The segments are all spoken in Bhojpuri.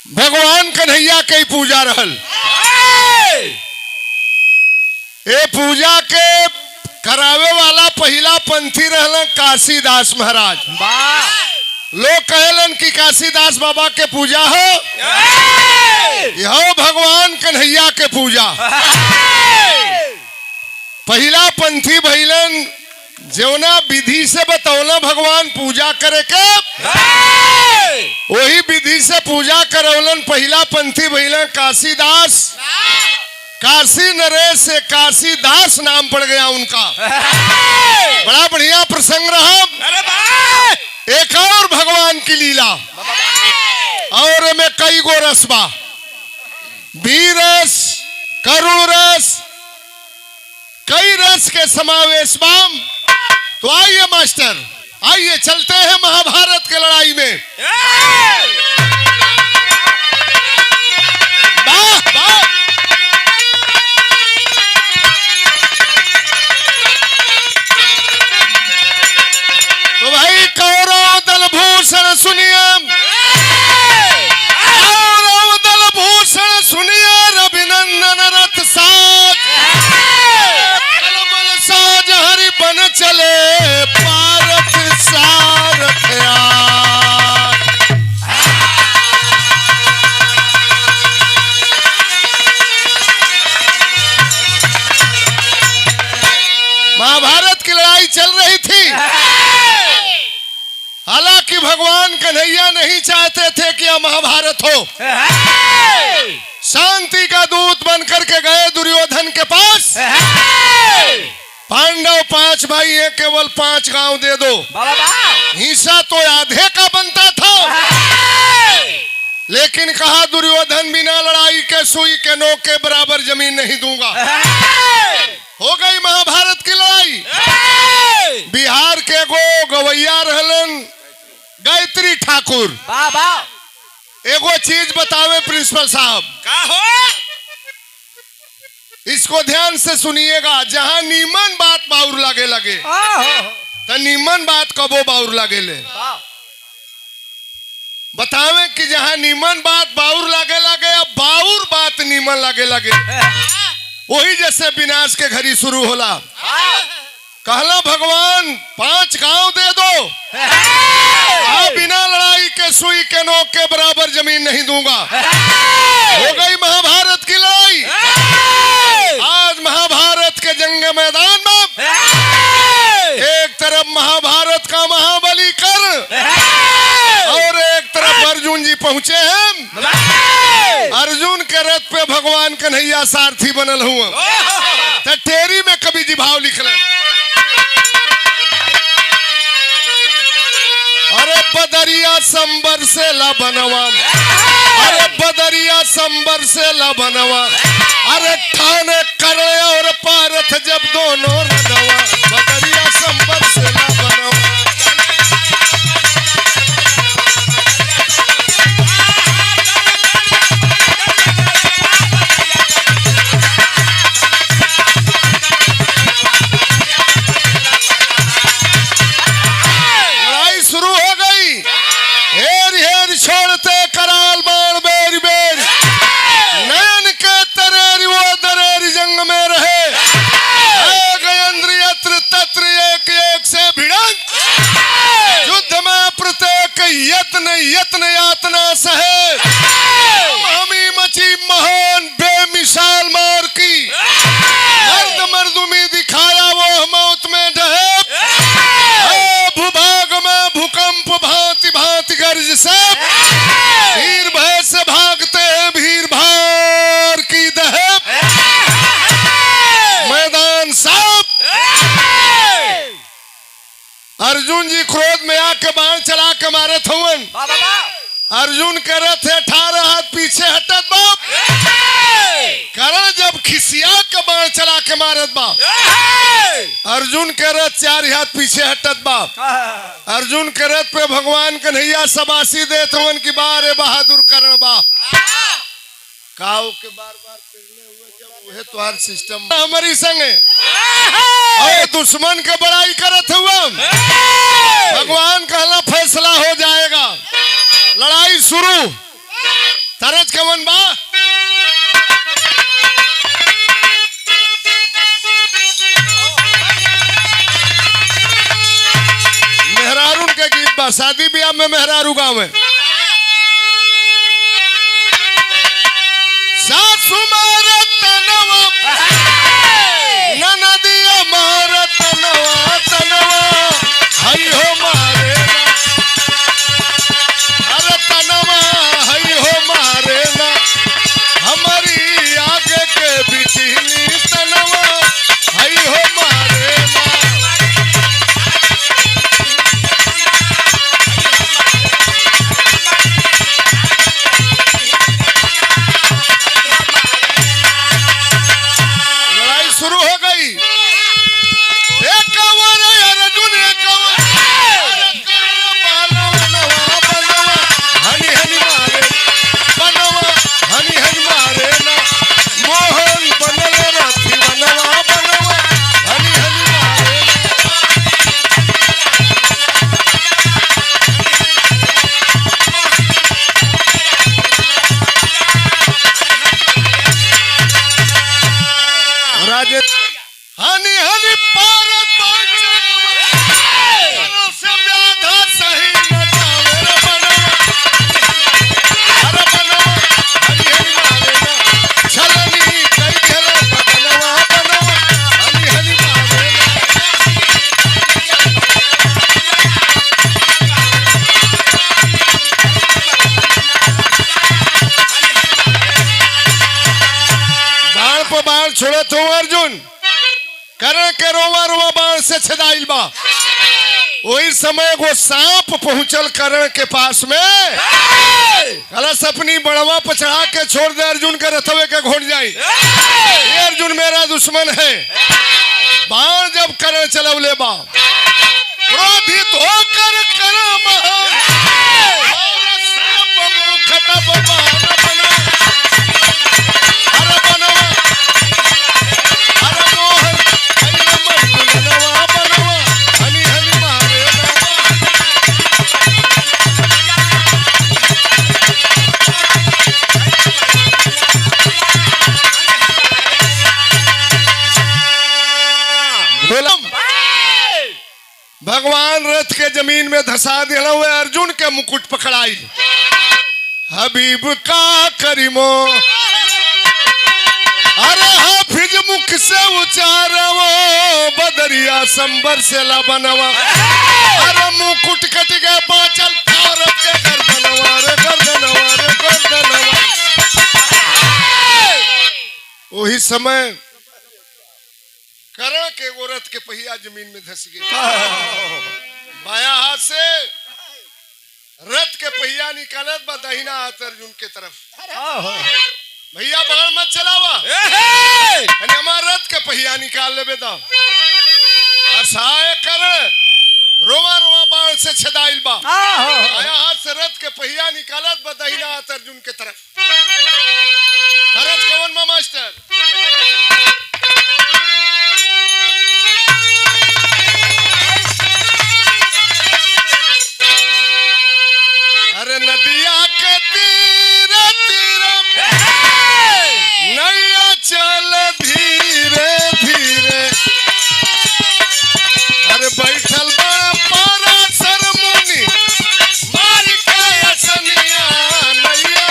भगवान कन्हैया के पूजा रहल। ए पूजा के करावे वाला पहला पंथी रहलन काशीदास महाराज। लोग कहलन कि काशीदास बाबा के पूजा हो, यह भगवान कन्हैया के पूजा। पहला पंथी भइलन जौना विधि से बतौला भगवान पूजा करे के, वही विधि से पूजा करौलन। पहला पंथी भइलन काशीदास। काशी नरेश से काशीदास नाम पड़ गया उनका। बड़ा बढ़िया प्रसंग रहा। एक और भगवान की लीला, और में कई गो रस बा, वीर रस, करुण रस, कई रस के समावेश बाम। तो आइए मास्टर, आइए चलते हैं महाभारत के लड़ाई में। वाह वाह। तो भाई कौरव दल भूषण सुनिए, कौरव दल भूषण सुनिए, रविनंदन रथ साज, बल साज हरि बन चले पारथ सारथ आज। महाभारत की लड़ाई चल रही थी। हालांकि भगवान कन्हैया नहीं चाहते थे कि यह महाभारत हो। शांति का दूत बनकर के गए दुर्योधन के पास। पांडव 5 भाई हैं, केवल 5 गांव दे दो। हिस्सा तो आधे का बनता था, लेकिन कहा दुर्योधन बिना लड़ाई के सुई के नोक के बराबर जमीन नहीं दूंगा। हो गई महाभारत की लड़ाई। बिहार के गो गवैया रहलन गायत्री ठाकुर। एगो चीज बतावे प्रिंसिपल साहब, का हो? इसको ध्यान से सुनिएगा। जहां नीमन बात बाउर लगे लगे तो नीमन बात कबो बाउर लगे ले। बतावे कि जहां नीमन बात बाउर लगे लगे, अब बाउर बात नीमन लगे लगे, वही जैसे विनाश के घड़ी शुरू होला। कहला भगवान 5 गांव दे दो, बिना लड़ाई के सुई के नोक के बराबर जमीन नहीं दूंगा। हो गई महाभारत की लड़ाई। आज महाभारत के जंग मैदान में एक तरफ महाभारत का महाबली कर्ण और एक तरफ अर्जुन जी पहुंचे हैं। अर्जुन के रथ पे भगवान कन्हैया सारथी बनल हुआ। तो टेरी में कभी जी भाव लिखल, अरे बदरिया संबर से ला बनवा, अरे बदरिया संबर से ला बनवा, अरे ठाने करे और पारथ जब दोनों रनवा, बदरिया संबर से ला बनवा। छोड़ते कराल बाण बेर बेर, नयन के तरेरी वो दरेरी जंग में रहे। गयंद्र तत्र एक एक से भिड़ंग, युद्ध में प्रत्येक यत्न यत्न यातना सहे। हमी मची महान बेमिसाल मार की, मर्द मर्दुमी दिखाया वो मौत में ढहे। भूभाग में भूकंप भांति भांति गर्ज से, वीर भय से भागते हैं भीड़ भार की दहे। मैदान साफ। अर्जुन जी क्रोध में आके बाण चला के मारे थवन। अर्जुन के रथ 18 हाथ पीछे हटत बाप। करण जब खिसिया के बाण चला के मारत बाप, अर्जुन के रथ 4 हाथ पीछे हटत बाप। अर्जुन के रथ पे भगवान कन्हैया शबाशी देत हवन की बारे बहादुर करण बा। काऊ के बार बार पिघले हुए जब वह तुम्हार सिस्टम हमारी संगे और दुश्मन के बड़ाई करत हुआ। भगवान कहला फैसला हो जाएगा। लड़ाई शुरू। तरज कवन बा मेहरारू के गीत बा। शादी ब्याह में मेहरारू गावे सासु मारा तनवा ननदिया मारा तनवा तनवा हई हो मारे ना अरे तनवा हई हो मारे ना हमारी आगे के बिचनी तनवा हई हो मारे ना। शुरू हो गई एक अर्जुन एक हनी हनी मारे बनवा हनी हनी मारे ना मोहन बनल रथी बनवा बनवा हनी हनी मारे राजे हनी हनी पारत से व्याधा सही न जावे रे बनवा अरे बनवा हनी हनी मारे ना छलनी कई खेल बनवा बनवा हनी हनी मारे बाण पर बाण छोड़े तो अर्जुन करण के रोवा रोवा बाण से छदाइल बा। वही समय वो सांप पहुंचल करण के पास में कलश अपनी बड़वा पर चढ़ा के छोड़ दे अर्जुन के रथवे के घोट जाई ये अर्जुन मेरा दुश्मन है। बाण जब करण चलवले बा क्रोधित होकर करण और सांप मुख तब बाण बना अरे बनवा अरे मोहन बनवा बनवा हनी हनी मारे भगवान रथ के जमीन में धसा दिया हुए अर्जुन के मुकुट पकड़ाई हबीब का करीमो अरे हाफिज मुख से उचारवो बदरिया संबर से ला बनवा अरे मुकुट कट गए बाचल औरत के गर्दनवा रे गर्दनवा रे गर्दनवा। वही समय करण के औरत के पहिया जमीन में धस गए बाया हाथ से रथ के पहिया निकालत बा दाहिना हाथ अर्जुन के तरफ भैया बाण मत चलावा हमार रथ के पहिया निकाल लेबे दा असहाय कर रोवा रोवा बाण से छदाइल बा आया हाथ से रथ के पहिया निकालत बा दाहिना हाथ अर्जुन के तरफ तरज कवन मा मास्टर अरे नदिया के तीर तीर नैया चल धीरे धीरे अरे बैठल बड़ा पारा सर मुनि मार के असनिया नैया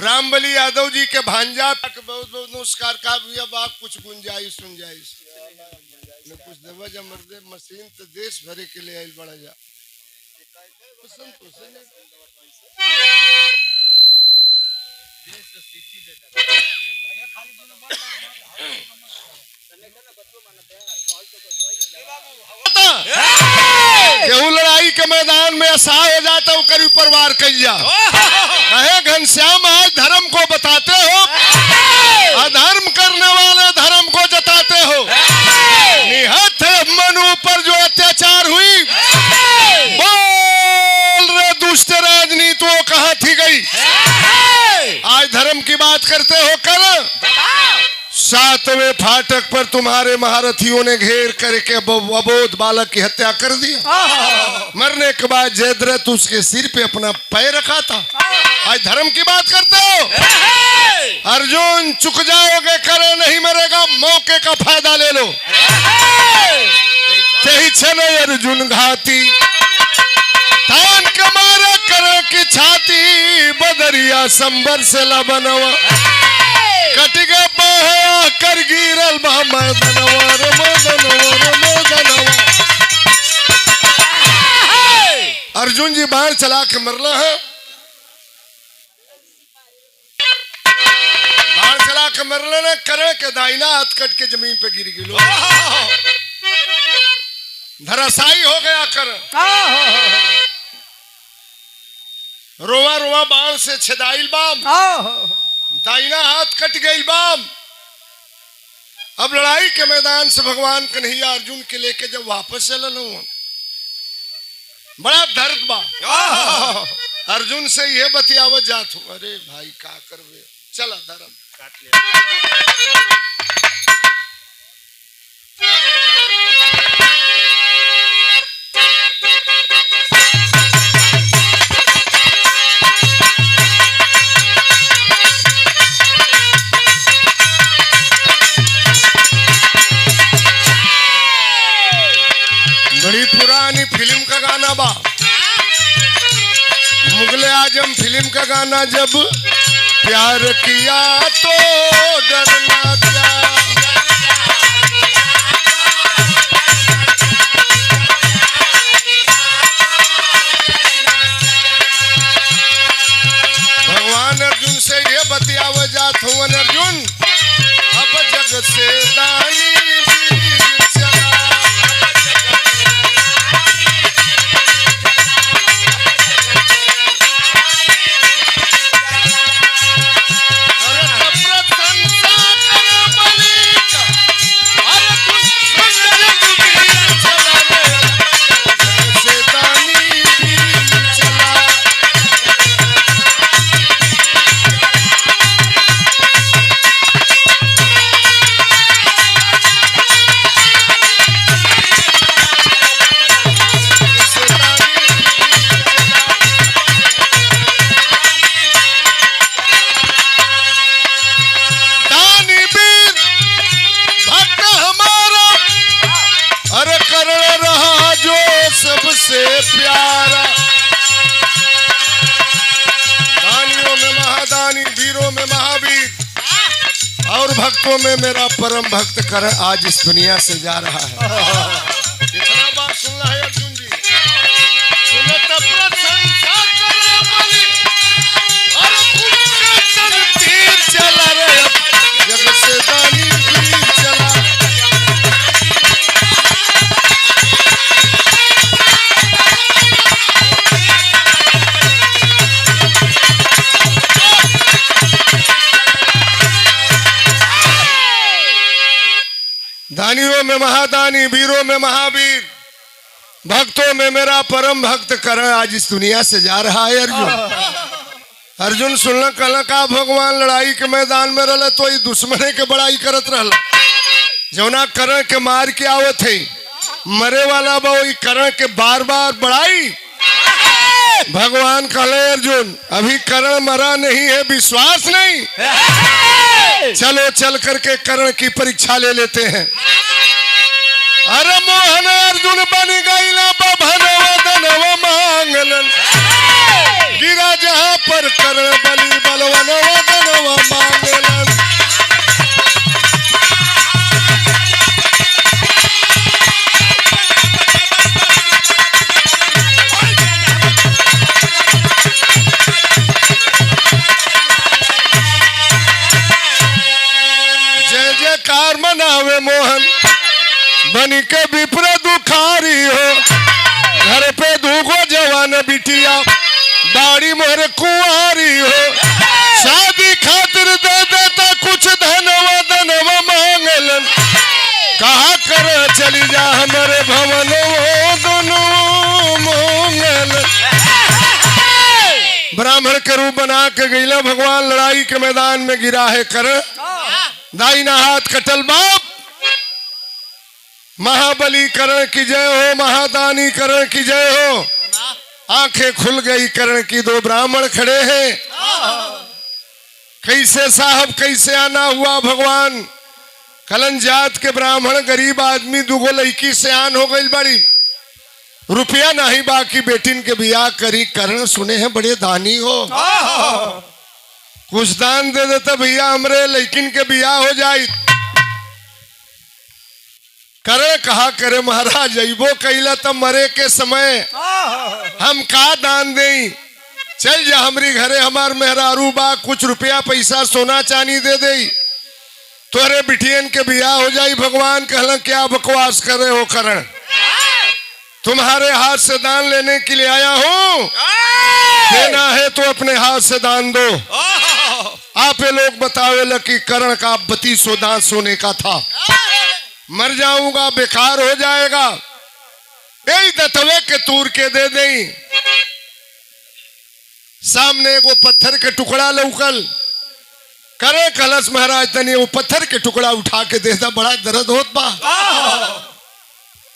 रामबली यादव जी के भांजा बहुत बहुत नमस्कार का भी अब आप कुछ गुंजाइश सुंजाइश कुछ देवा जा मर्दे मशीन तो देश भरे के लिए आयल बड़ा जा केहू लड़ाई के मैदान में असाह हो जाता हूँ करीब पर वार कहिया कहे घनश्याम आज धर्म को बताते हो, अधर्म करने वाले धर्म को जताते हो। निहत मनु पर जो अत्याचार हुई बोल रे दुष्ट राजनीतियों कहाँ थी गई। आज धर्म की बात करते हो। कल 7वें फाटक पर तुम्हारे महारथियों ने घेर करके अबोध बालक की हत्या कर दिया। मरने के बाद जयद्रथ उसके सिर पे अपना पैर रखा था। आज धर्म की बात करते हो। अर्जुन चुक जाओगे, करे नहीं मरेगा, मौके का फायदा ले लो। अर्जुन घाती तान के मारे करे की छाती, बदरिया संबर से लबनवा कटिगे बहया कर गिरल बा मैदानवा रे मैदानवा रे मैदानवा। अर्जुन जी बाण चला के मरला है, बाण चला के मरला ने करे के दाहिना हाथ कट के जमीन पे गिर गिलो, धराशायी हो गया कर। रोवा रोवा बाण से छेदाइल बाम, दाहिना हाथ कट गई बाम। अब लड़ाई के मैदान से भगवान कन्हैया अर्जुन के लेके जब वापस चलन बड़ा दर्द बा। अर्जुन से यह बतियावत जात हूँ, अरे भाई का करवे, चला धर्म काट ले। बड़ी पुरानी फिल्म का गाना बा, मुगले आजम फिल्म का गाना। जब प्यार किया तो डरना क्या, भगवान अर्जुन से ये बतियाव जात हूँ, अर्जुन अब जग से दानी चला। सबसे प्यारा दानियों में महादानी, वीरों में महावीर और भक्तों में मेरा परम भक्त करण आज इस दुनिया से जा रहा है। कितना बात सुनना है अर्जुन जी, सुनत प्रशंसा करे बलि और कुल तीर चला रे, जग से दानी तीर चला। दानियों में महादानी, वीरों में महावीर, भक्तों में मेरा परम भक्त करण आज इस दुनिया से जा रहा है। अर्जुन अर्जुन सुनल कहला का भगवान लड़ाई के मैदान में रहला तो ये दुश्मने के बड़ाई करत रहला, जौना करण के मार के आवत है मरे वाला बा वही करण के बार बार बड़ाई। भगवान कहले अर्जुन अभी करण मरा नहीं है, विश्वास नहीं, चलो चल करके कर्ण की परीक्षा ले लेते हैं। अरे मोहन अर्जुन बन गई बभनवा मांगलन, गिरा जहां पर कर्ण बलि बलवनवा बनी के विप्र दुखारी हो, घर पे दूगो जवान बिटिया, दाढ़ी मोर कुंवारी हो, शादी खातिर दे देता कुछ धनवा धनवा मांगलन, कहा कर चली जा हमारे भवन वो दोनों मांगलन। ब्राह्मण के रूप बना के गईला भगवान, लड़ाई के मैदान में गिरा है करण, दाहिना हाथ कटल बाप, महाबली करण की जय हो, महादानी करण की जय हो। आंखें खुल गई करण की, दो ब्राह्मण खड़े हैं, कैसे साहब कैसे आना हुआ भगवान। कलन जात के ब्राह्मण गरीब आदमी, दुगो लड़की से आन हो गई बड़ी, रुपया नहीं बाकी बेटिन के बियाह करी। करण सुने हैं बड़े दानी हो, कुछ दान दे देता भैया हमरे लड़किन के बियाह हो जाए। करे कहा करे महाराज, अबो कैला तब मरे के समय हम का दान दें, चल जा हमरी घरे, हमार मेहरारू बा, कुछ रुपया पैसा सोना चांदी दे दे, तोरे बिटियन के बियाह हो जाई। भगवान कहला क्या बकवास कर रहे हो करण, तुम्हारे हाथ से दान लेने के लिए आया हूं, देना है तो अपने हाथ से दान दो। आप लोग बतावे कि करण का 3200 दांत सोने का था, मर जाऊंगा बेकार हो जाएगा, यही दतवे के तूर के दे दें। सामने वो पत्थर के टुकड़ा लौकल, करे कलश महाराज तनी वो पत्थर के टुकड़ा उठा के दे दा, बड़ा दर्द होत बा,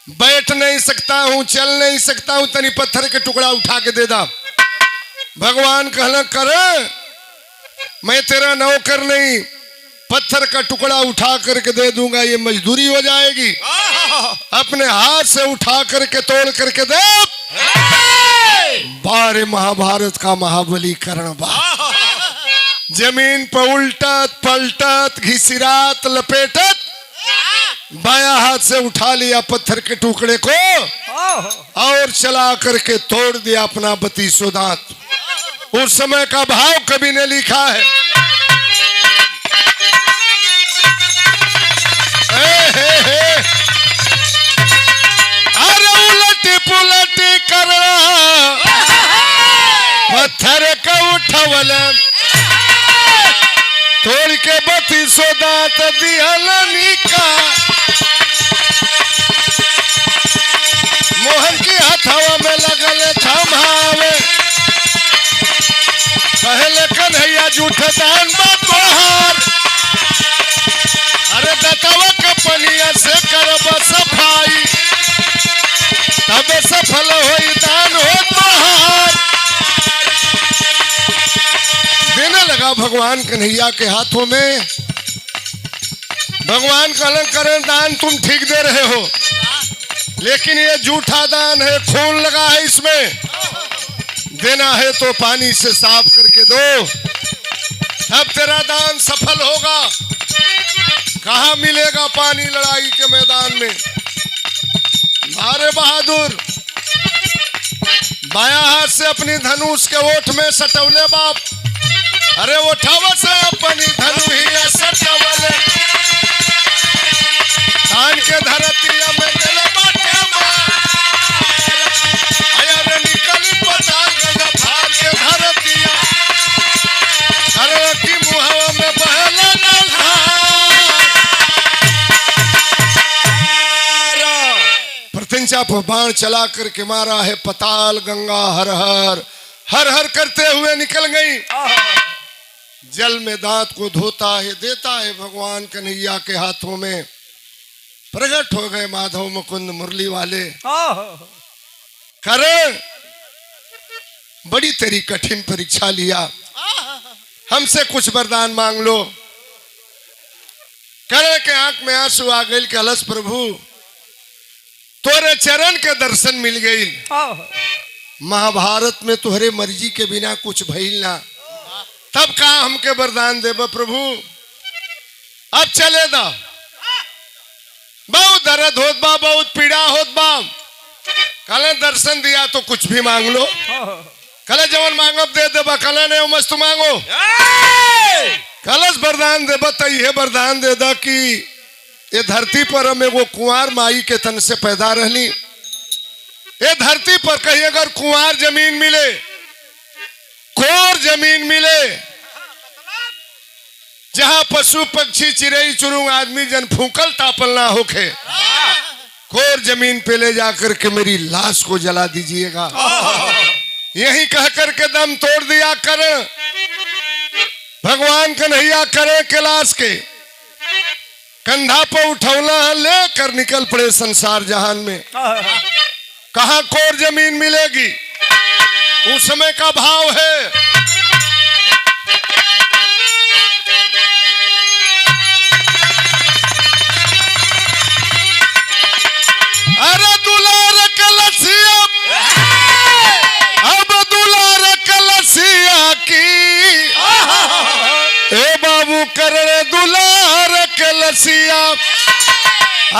बैठ नहीं सकता हूं, चल नहीं सकता हूं, तनी पत्थर के टुकड़ा उठा के दे दा। भगवान कहला कर मैं तेरा नौकर नहीं, पत्थर का टुकड़ा उठा करके दे दूंगा, ये मजदूरी हो जाएगी, अपने हाथ से उठा करके तोड़ करके दे। बारे महाभारत का महाबली कर्ण बा, जमीन पर उल्टत पलटत घिसिरात लपेटत, बाया हाथ से उठा लिया पत्थर के टुकड़े को और चला करके तोड़ दिया अपना 3200 दांत। उस समय का भाव कवि ने लिखा है, अरे उलटी पुलटी करना पत्थर का उठवल, तोड़ के 3200 दांत दिहल निका, मोहन की हथवा में लगल थमावे, पहले कन्हैया जूठ दान बतोहार, अरे दतवा के पनिया से करब सफाई, तब सफल होई दान हो तोहार। देने लगा भगवान कन्हैया के हाथों में। भगवान कहलन करण दान तुम ठीक दे रहे हो, लेकिन ये झूठा दान है, खून लगा है इसमें, देना है तो पानी से साफ करके दो, तब तेरा दान सफल होगा। कहाँ मिलेगा पानी लड़ाई के मैदान में। मारे बहादुर बाया हाथ से अपनी धनुष के ओठ में सटवले बाप, अरे उठाव से अपनी धनु ही सटवले, धान के धरतिया में गले बाटे मार, अरे निकली पताल गंगा फार के धरतिया, अरे की मुहावा में बहला नल्हार। प्रत्यंचा पर बाण चला करके मारा है पताल गंगा, हर हर हर हर करते हुए निकल गई। जल में दांत को धोता है, देता है भगवान कन्हैया के हाथों में। प्रकट हो गए माधव मुकुंद मुरली वाले। करण बड़ी तेरी कठिन परीक्षा लिया, हमसे कुछ वरदान मांग लो। करण के आंख में आंसू आ गए कि अलस प्रभु तोरे चरण के दर्शन मिल गई, महाभारत में तुहरे मर्जी के बिना कुछ भइल ना, तब का हमके वरदान देबा प्रभु। अब चले दा, बहुत दर्द होत बा, बहुत पीड़ा होत बा, कल दर्शन दिया तो कुछ भी मांग लो, कल जवन मांगब दे देबा, कल ने मस्त मांगो, कलश वरदान देबा तो यह वरदान दे दा कि ये धरती पर हम एगो कुंवार माई के तन से पैदा रहनी। ये धरती पर कहीं अगर कुंवार जमीन मिले, कोर जमीन मिले, जहां पशु पक्षी चिड़ई चुरुंग आदमी जन फूकल तापल ना होके, कोर जमीन पे ले जाकर के मेरी लाश को जला दीजिएगा। यही कह करके दम तोड़ दिया करें। भगवान कन्हैया करे कैलाश के कंधा पर उठौना लेकर निकल पड़े संसार जहान में। कहा कोर जमीन मिलेगी, उस समय का भाव है। अरे दुलार कलसिया, अब दुलार कलसिया की, ए बाबू करने दुलार कलसिया,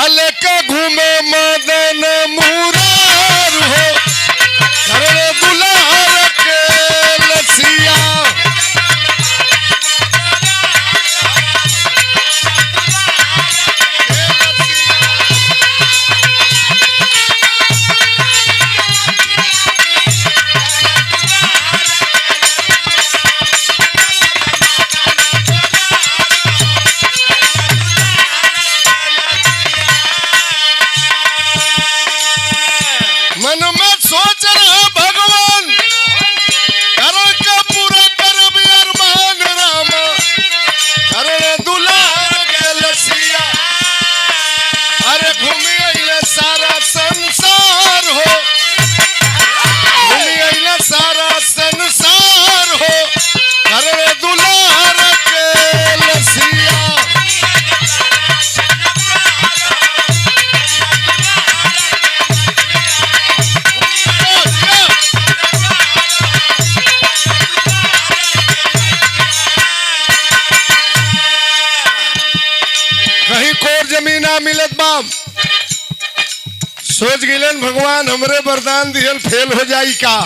अलका घूमे मदन मुरार हो, करने दुलार कलसिया। मन में सोच रहा भगवान करण का पूरा करब अरमान राम, करण दुलार कलसिया। अरे घूमी अइले सारा संसार हो, घूमी अइले सारा संसार हो, करण दुलार कलसिया। कहीं कोर जमीन ना मिलत बाप, सोच गिलन भगवान हमरे वरदान दिहल फेल हो जाई का।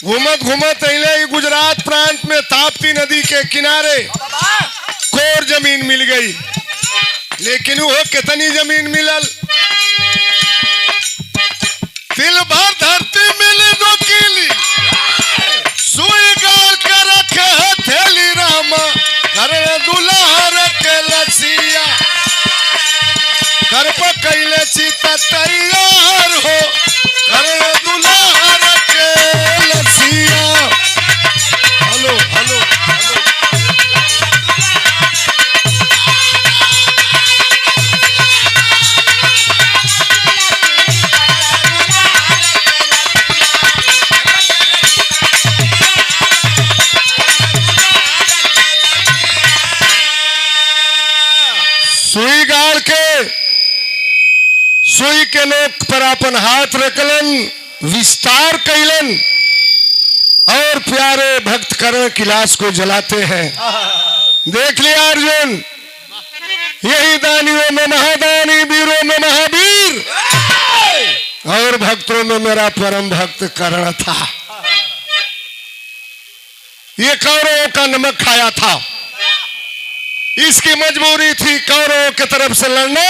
घूमत घूमत अइले गुजरात प्रांत में ताप्ती नदी के किनारे कोर जमीन मिल गई। लेकिन वो कितनी जमीन मिलल, तिल भर धरती मिली नोकीली, सुई गाल के रखे हथेली रामा, करे दुलार कलसिया। कर पकैले चिता तैयार हो, करे दुलार कलसिया। Hello hello hello. सुई गाड़ के सुई के नोक पर अपन हाथ रखलन, विस्तार कैलन और प्यारे भक्त कर्ण की लाश को जलाते हैं। देख लिया अर्जुन, यही दानियों में महादानी, वीरों में महावीर और भक्तों में मेरा परम भक्त कर्ण था। ये कौरवों का नमक खाया था, इसकी मजबूरी थी कौरवों की तरफ से लड़ना।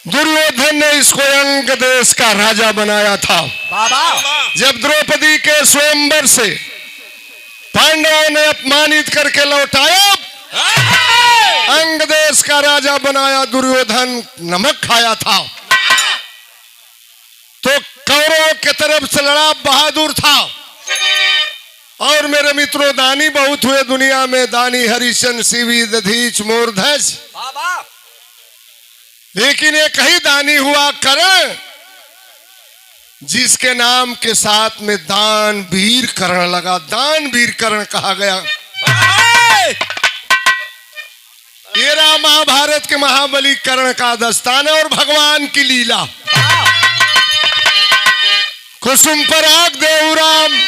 दुर्योधन ने इसको अंग देश का राजा बनाया था। जब द्रौपदी के स्वयंवर से पांडवों ने अपमानित करके लौटाया, अंग देश का राजा बनाया। दुर्योधन नमक खाया था तो कौरवों की तरफ से लड़ा, बहादुर था। और मेरे मित्रों, दानी बहुत हुए दुनिया में, दानी हरिशन, शिवी, दधीच, मोरध्वज, लेकिन एक ही दानी हुआ कर्ण, जिसके नाम के साथ में दान वीर कर्ण लगा। दान वीर कर्ण कहा गया। ये राम महाभारत के महाबली कर्ण का दस्तान है और भगवान की लीला। कुसुम पर आग देवराम,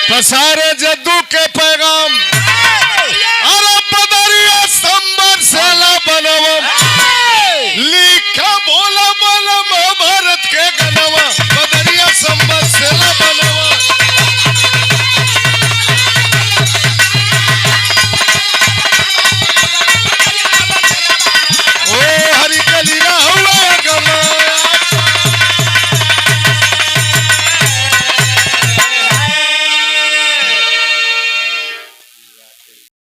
पसारे जद्दू के पैगाम, अरे